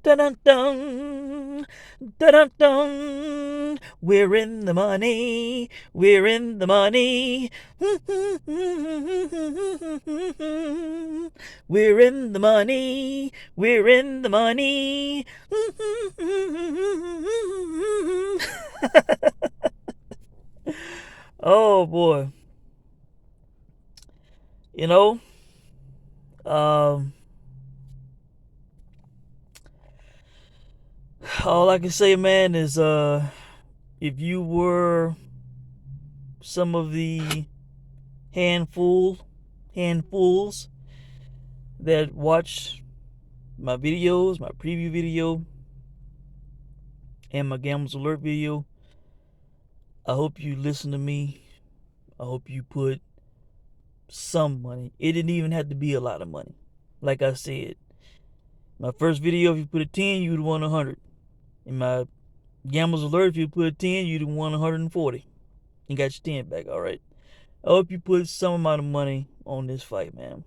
Dun dun dun, dun dun dun. We're in the money. We're in the money. We're in the money. We're in the money. Oh boy, you know, um, all I can say, man, is if you were some of the handful handfuls that watch my videos, my preview video, and my Gambles Alert video, I hope you listen to me. I hope you put some money. It didn't even have to be a lot of money. Like I said, my first video, if you put a 10, you'd won 100. In my Gambles Alert, if you put a 10, you'd won 140. You got your 10 back, all right? I hope you put some amount of money on this fight, man.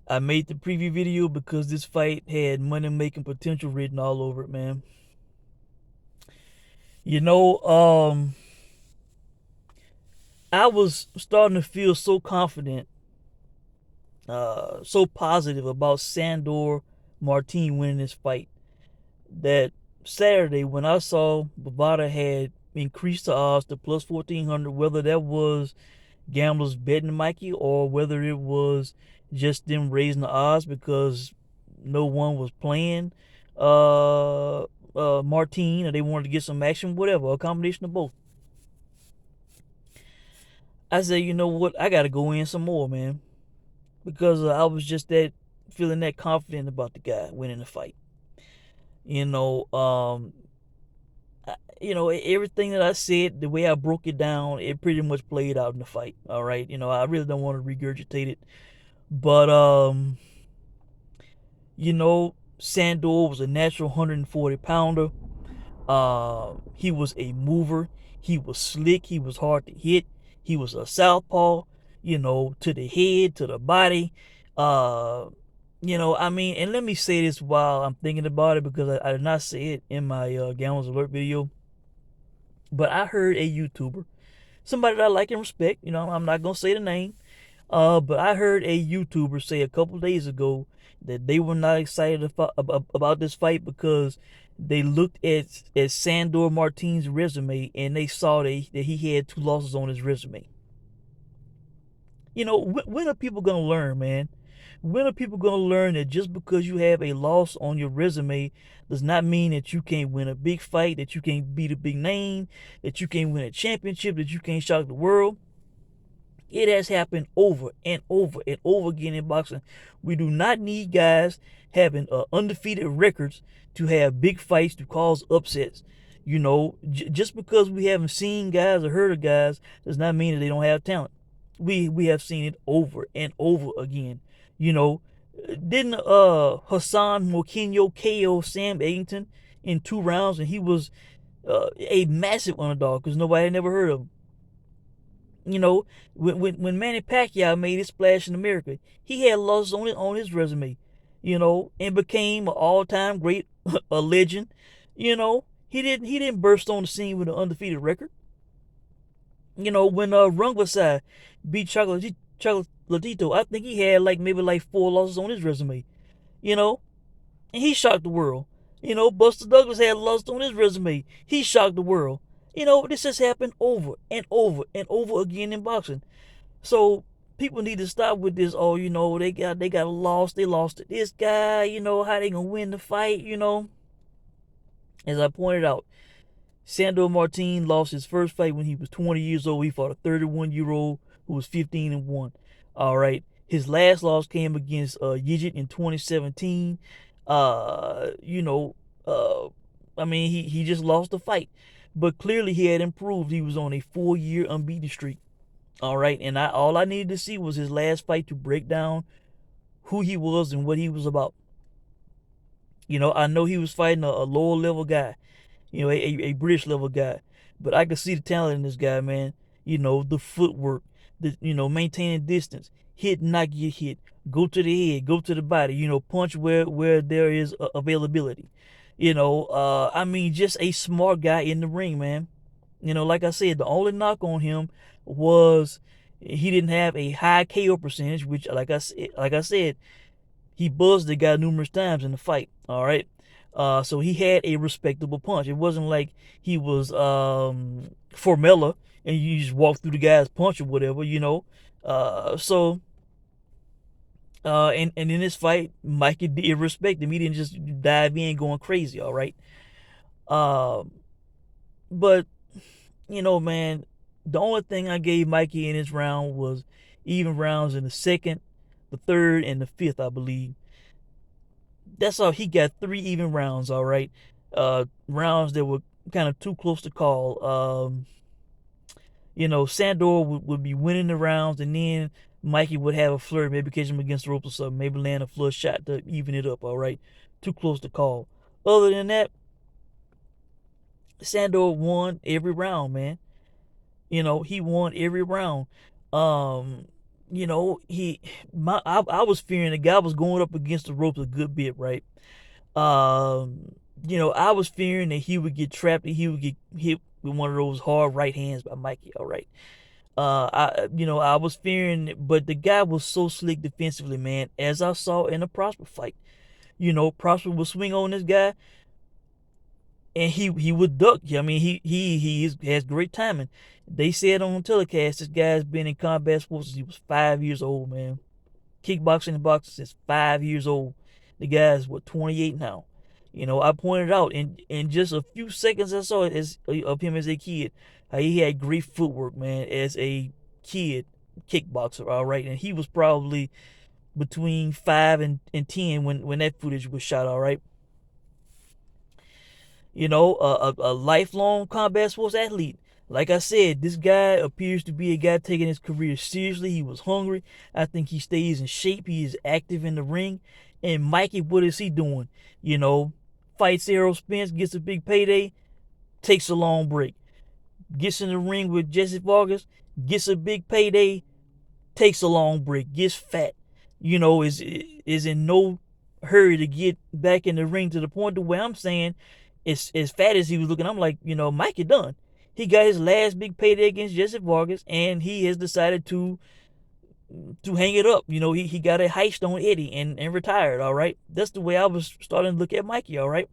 I made the preview video because this fight had money making potential written all over it, man. You know, I was starting to feel so confident, so positive about Sandor Martin winning this fight that Saturday when I saw Bovada had increased the odds to plus 1400, whether that was gamblers betting Mikey or whether it was just them raising the odds because no one was playing Martin or they wanted to get some action, whatever, a combination of both. I said, you know what, I gotta go in some more, man, because I was just that feeling that confident about the guy winning the fight. You know, everything that I said, the way I broke it down, it pretty much played out in the fight. All right, I really don't want to regurgitate it, but Sandor was a natural 140 pounder. He was a mover. He was slick. He was hard to hit. He was a southpaw. To the head, to the body. And let me say this while I'm thinking about it because I did not say it in my Gallons Alert video. But I heard a YouTuber, somebody that I like and respect, I'm not going to say the name, but I heard a YouTuber say a couple days ago that they were not excited about this fight because they looked at Sandor Martin's resume and they saw that he had 2 losses on his resume. When are people going to learn, man? When are people going to learn that just because you have a loss on your resume does not mean that you can't win a big fight, that you can't beat a big name, that you can't win a championship, that you can't shock the world? It has happened over and over and over again in boxing. We do not need guys having undefeated records to have big fights to cause upsets. Just because we haven't seen guys or heard of guys does not mean that they don't have talent. We have seen it over and over again. Didn't Hassan Moquinho KO Sam Eggington in 2 rounds, and he was a massive underdog because nobody had never heard of him. When Manny Pacquiao made his splash in America, he had losses on his resume, and became an all-time great, a legend. He didn't burst on the scene with an undefeated record. When Rungvisai beat Chocolatito, I think he had maybe 4 losses on his resume. And he shocked the world. Buster Douglas had lost on his resume. He shocked the world. This has happened over and over and over again in boxing. So people need to stop with this. Oh, they got a loss. They lost to this guy. How they gonna win the fight? As I pointed out, Sandor Martin lost his first fight when he was 20 years old. He fought a 31-year-old who was 15-1. All right. His last loss came against Yigit in 2017. He just lost the fight. But clearly he had improved. He was on a 4-year unbeaten streak. All right. And all I needed to see was his last fight to break down who he was and what he was about. I know he was fighting a lower level guy, a British level guy. But I could see the talent in this guy, man. The footwork, maintaining distance, hit, not get hit, go to the head, go to the body. Punch where there is availability. I mean, just a smart guy in the ring, man. Like I said, the only knock on him was he didn't have a high KO percentage, which, like I said, he buzzed the guy numerous times in the fight. All right. So he had a respectable punch. It wasn't like he was Formella and you just walk through the guy's punch or whatever. So and in this fight, Mikey did respect him. He didn't just dive in going crazy. All right. Um, but man, the only thing I gave Mikey in this round was even rounds in the second, the third, and the fifth, I believe. That's all. He got 3 even rounds. All right. Rounds that were kind of too close to call. Sandor would be winning the rounds, and then Mikey would have a flirt, maybe catch him against the rope or something, maybe land a flush shot to even it up. All right. Too close to call. Other than that, Sandor won every round, man. He won every round. Um, I was fearing the guy was going up against the ropes a good bit, right? I was fearing that he would get trapped and he would get hit with one of those hard right hands by Mikey. All right. I was fearing it, but the guy was so slick defensively, man. As I saw in the Prosper fight, Prosper would swing on this guy, and he would duck. I mean, has great timing. They said on telecast this guy's been in combat sports since he was 5 years old, man. Kickboxing and boxing since 5 years old. The guy's 28 now. I pointed out in just a few seconds I saw of him as a kid, how he had great footwork, man, as a kid kickboxer, all right, and he was probably between 5 and 10 when that footage was shot, all right. A lifelong combat sports athlete. Like I said, this guy appears to be a guy taking his career seriously. He was hungry. I think he stays in shape. He is active in the ring. And Mikey, what is he doing? Fights Errol Spence, gets a big payday, takes a long break. Gets in the ring with Jesse Vargas, gets a big payday, takes a long break, gets fat. Is in no hurry to get back in the ring, to the point to where I'm saying, as fat as he was looking, I'm like, Mikey done. He got his last big payday against Jesse Vargas, and he has decided to hang it up. He got a heist on Eddie and retired. All right, that's the way I was starting to look at Mikey. All right,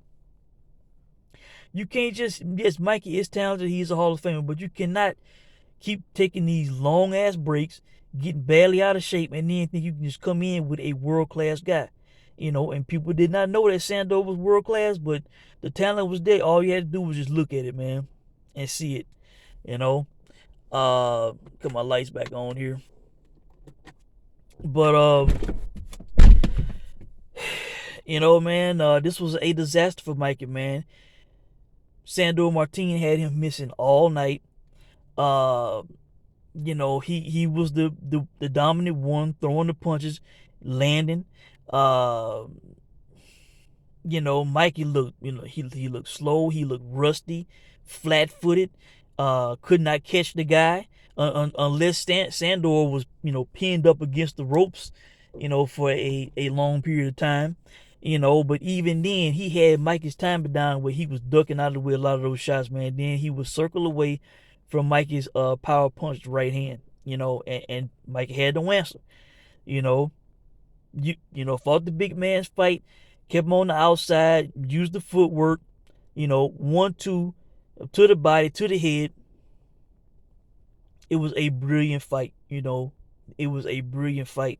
you can't just, yes, Mikey is talented. He's a Hall of Famer, but you cannot keep taking these long ass breaks, getting badly out of shape, and then think you can just come in with a world class guy. And people did not know that Sandor was world class, but the talent was there. All you had to do was just look at it, man, and see it. Got my lights back on here. But man, this was a disaster for Mikey, man. Sandor Martin had him missing all night. He was the dominant one, throwing the punches, landing. Uh, Mikey looked, he looked slow. He looked rusty, flat-footed. Could not catch the guy unless Sandor was, pinned up against the ropes, for a long period of time. But even then, he had Mikey's timing down where he was ducking out of the way a lot of those shots, man. Then he would circle away from Mikey's power punch right hand, and Mikey had no answer. You know, fought the big man's fight, kept him on the outside, used the footwork, 1-2 to the body, to the head. It was a brilliant fight, It was a brilliant fight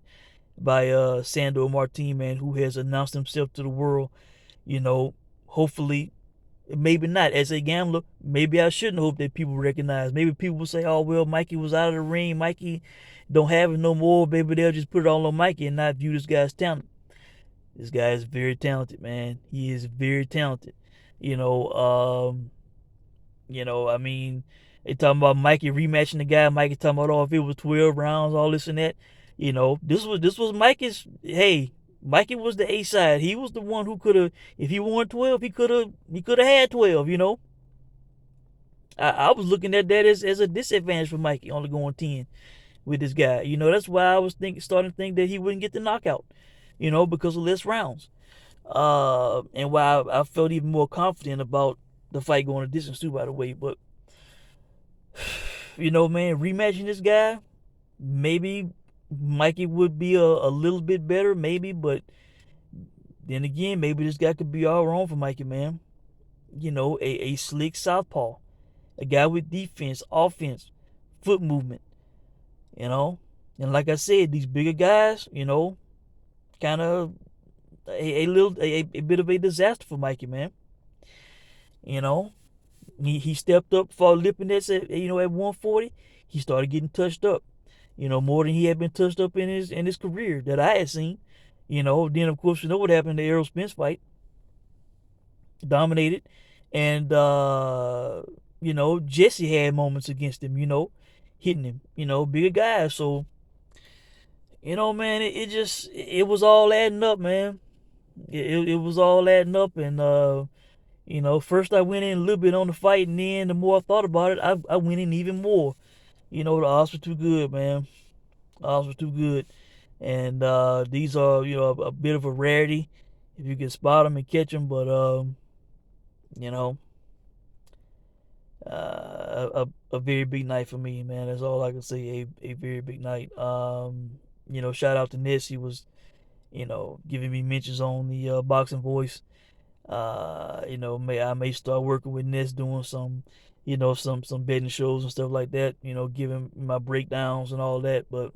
by Sandor Martin, man, who has announced himself to the world. Hopefully, maybe not. As a gambler, maybe I shouldn't hope that people recognize. Maybe people will say, oh, well, Mikey was out of the ring. Mikey don't have it no more. Maybe they'll just put it all on Mikey and not view this guy's talent. This guy is very talented, man. He is very talented. I mean, they talking about Mikey rematching the guy. Mikey talking about, oh, if it was 12 rounds, all this and that. This was Mikey's. Hey, Mikey was the A side. He was the one who could have, if he won 12, he could have had 12. I was looking at that as a disadvantage for Mikey, only going 10 with this guy. That's why I was starting to think that he wouldn't get the knockout. Because of less rounds. And why I felt even more confident about the fight going a distance too, by the way. But man, rematching this guy, maybe Mikey would be a little bit better, maybe. But then again, maybe this guy could be all wrong for Mikey, man. A slick southpaw, a guy with defense, offense, foot movement. You know, and like I said, these bigger guys, kind of a bit of a disaster for Mikey, man. You know, he stepped up for Lipinets at 140. He started getting touched up, more than he had been touched up in his career that I had seen. Then of course what happened in the Errol Spence fight, dominated, and Jesse had moments against him, hitting him, bigger guys. So man, it was all adding up, man. It was all adding up, and first I went in a little bit on the fight, and then the more I thought about it, I went in even more. The odds were too good, man. The odds were too good, and these are a bit of a rarity if you can spot them and catch them. But you know, a very big night for me, man. That's all I can say. A very big night. Shout out to Ness. He was giving me mentions on the Boxing Voice. I may start working with Ness doing some betting shows and stuff like that. Giving my breakdowns and all that. But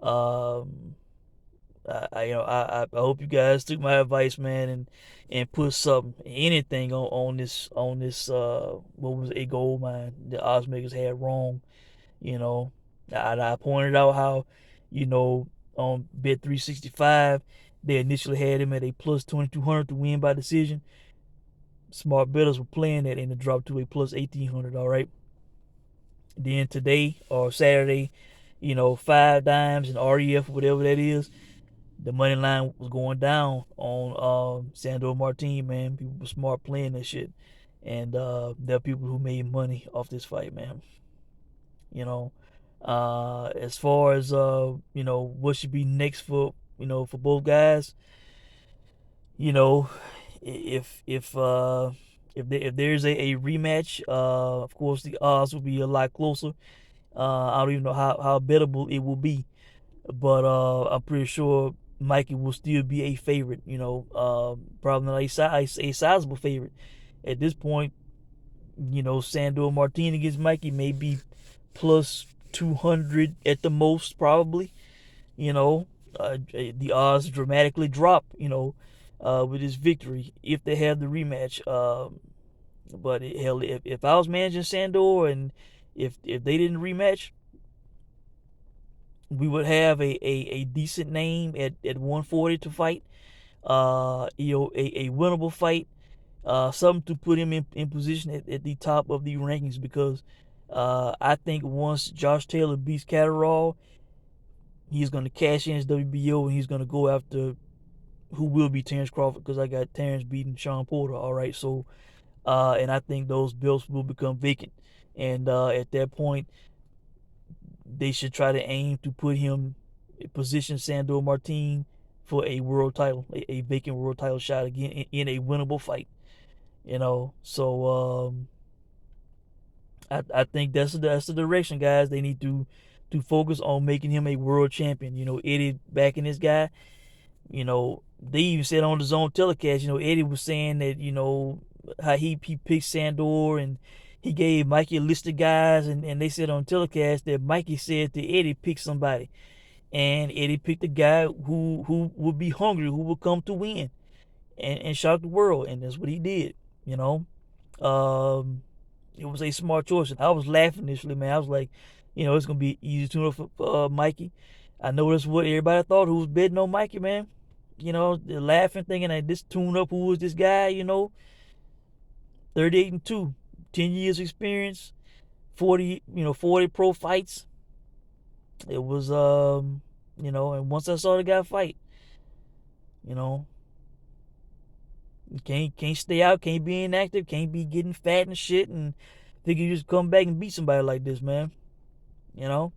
um, I hope you guys took my advice, man, and put anything on this what was a gold mine the odds makers had wrong. You know, I pointed out how on Bet 365 they initially had him at a plus 2200 to win by decision. Smart bettors were playing that, and it dropped to a plus 1800. All right. Then today or Saturday, 5 dimes and REF, whatever that is, the money line was going down on Sandor Martin, man. People were smart playing that shit. And there are people who made money off this fight, man. As far as what should be next for both guys, you know, if there's a rematch, of course the odds will be a lot closer. I don't even know how bettable it will be, but I'm pretty sure Mikey will still be a favorite. Probably not a sizable favorite at this point. Sandor Martin against Mikey may be plus 200 at the most, probably. The odds dramatically drop. With his victory if they have the rematch. But hell, if I was managing Sandor and if they didn't rematch, we would have a decent name at 140 to fight. A winnable fight. Something to put him in position at the top of the rankings, because I think once Josh Taylor beats Catterall, he's going to cash in his WBO and he's going to go after who will be Terrence Crawford, because I got Terrence beating Sean Porter. All right, so and I think those belts will become vacant, and at that point they should try to aim to put him position Sandor Martin for a world title, a vacant world title shot again in a winnable fight. So I think that's the direction, guys. They need to focus on making him a world champion. Eddie backing this guy. They even said on the Zone telecast, Eddie was saying that, how he picked Sandor, and he gave Mikey a list of guys, and they said on telecast that Mikey said to Eddie, pick somebody. And Eddie picked a guy who would be hungry, who would come to win and shock the world, and that's what he did. It was a smart choice. And I was laughing initially, man. I was like, it's gonna be easy tune up for Mikey. I know that's what everybody thought who was betting on Mikey, man. They're laughing, thinking that this tune up, who is this guy? 38-2, 10 years experience, 40 pro fights. It was and once I saw the guy fight, you know, can't stay out, can't be inactive, can't be getting fat and shit, and think you just come back and beat somebody like this, man. you know.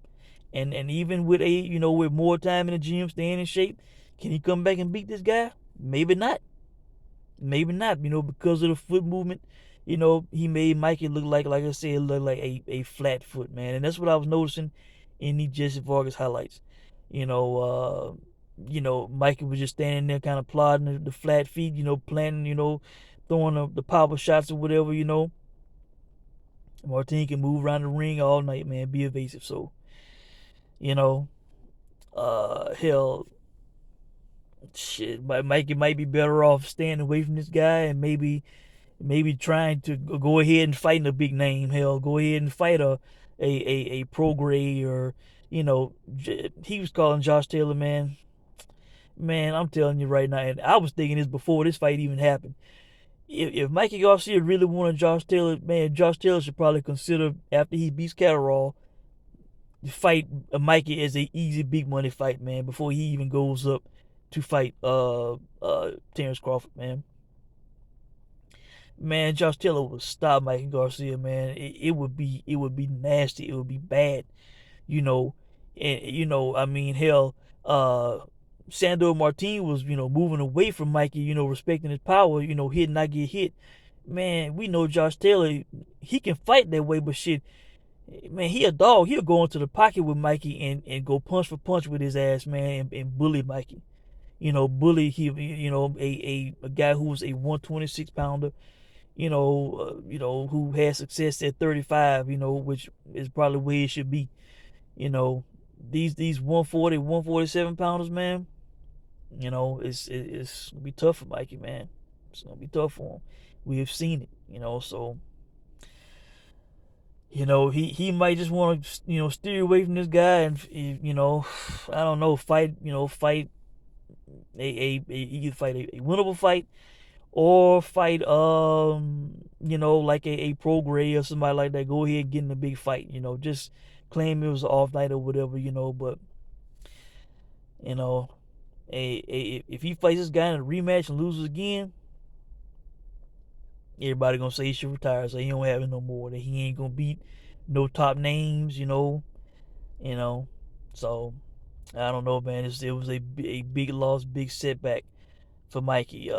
And even with with more time in the gym, staying in shape, can he come back and beat this guy? Maybe not. Maybe not. Because of the foot movement, he made Mikey look like I said, look like a flat foot, man. And that's what I was noticing in the Jesse Vargas highlights. You know, Mikey was just standing there kind of plodding the flat feet, planting, throwing the power shots or whatever, Martin can move around the ring all night, man, be evasive. So, you know, hell, shit, Mikey might be better off staying away from this guy and maybe trying to go ahead and fight a big name. Hell, go ahead and fight a pro grade or he was calling Josh Taylor, man. Man, I'm telling you right now, and I was thinking this before this fight even happened. If Mikey Garcia really wanted Josh Taylor, man, Josh Taylor should probably consider after he beats Catterall to fight Mikey as a easy big money fight, man, before he even goes up to fight Terrence Crawford, man. Man, Josh Taylor would stop Mikey Garcia, man. It would be nasty. It would be bad, you know. And I mean, hell, uh, Sandor Martin was moving away from Mikey, respecting his power, hit and not get hit. Man, we know Josh Taylor, he can fight that way, but shit, man, he a dog. He'll go into the pocket with Mikey and go punch for punch with his ass, man, and bully Mikey. Bully he, a guy who was a 126 pounder, who had success at 35, which is probably where it should be. You know, these 140, 147 pounders, man. It's gonna be tough for Mikey, man. It's gonna be tough for him. We have seen it, so he might just want to steer away from this guy and I don't know, fight either fight a winnable fight or fight like a pro grade or somebody like that. Go ahead and get in a big fight, just claim it was an off night or whatever, but you know if he fights this guy in a rematch and loses again, everybody gonna say he should retire, so he don't have it no more, that he ain't gonna beat no top names, you know. So I don't know, man. It was a big loss, big setback for Mikey.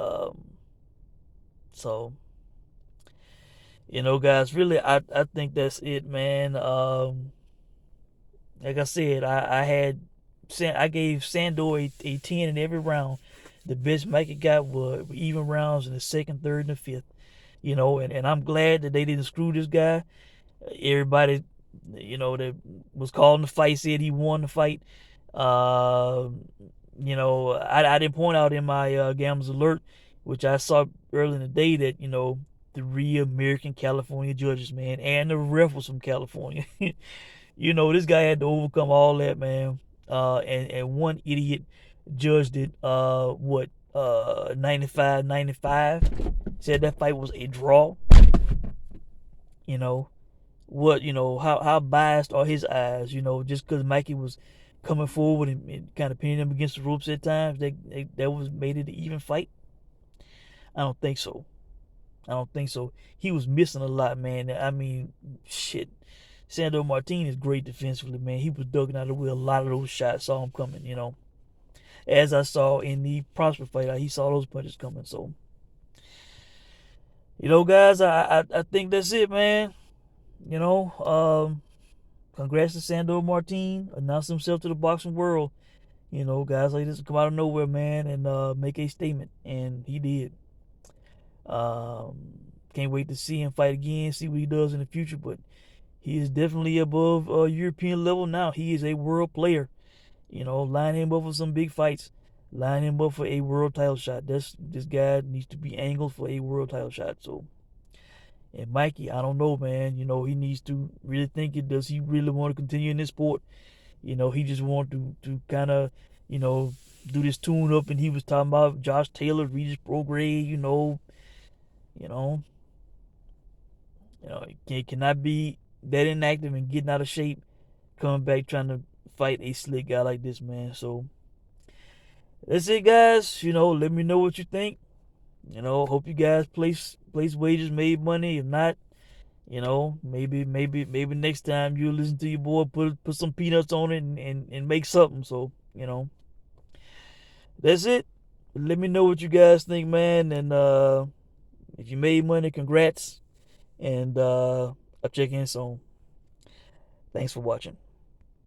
So guys, really, I think that's it, man. Like I said, I gave Sandor a 10 in every round. The best Mikey got were even rounds in the second, third, and the fifth. And I'm glad that they didn't screw this guy. Everybody, that was calling the fight said he won the fight. Uh, I didn't point out in my Gamblers Alert, which I saw early in the day, that, 3 American California judges, man, and the ref was from California. This guy had to overcome all that, man. And one idiot judged it, 95-95. Said that fight was a draw. You know, how biased are his eyes, just because Mikey was coming forward and kind of pinning him against the ropes at times, that was made it an even fight? I don't think so. He was missing a lot, man. I mean, shit. Sandor Martin is great defensively, man. He was ducking out of the way a lot of those shots. Saw him coming, As I saw in the Prosper fight, he saw those punches coming. So, guys, I think that's it, man. Congrats to Sandor Martin. Announced himself to the boxing world. Guys like this come out of nowhere, man, and make a statement. And he did. Can't wait to see him fight again, see what he does in the future. But he is definitely above European level now. He is a world player. Line him up for some big fights. Line him up for a world title shot. This guy needs to be angled for a world title shot. So, and Mikey, I don't know, man. He needs to really think it. Does he really want to continue in this sport? He just want to kind of, do this tune up. And he was talking about Josh Taylor, Regis Prograde. It cannot be that inactive and getting out of shape, coming back trying to fight a slick guy like this, man. So that's it, guys. Let me know what you think. Hope you guys place wagers, made money. If not, Maybe next time you listen to your boy, put some peanuts on it and make something. So, that's it. Let me know what you guys think, man. And if you made money, congrats. And I'll check in soon. Thanks for watching.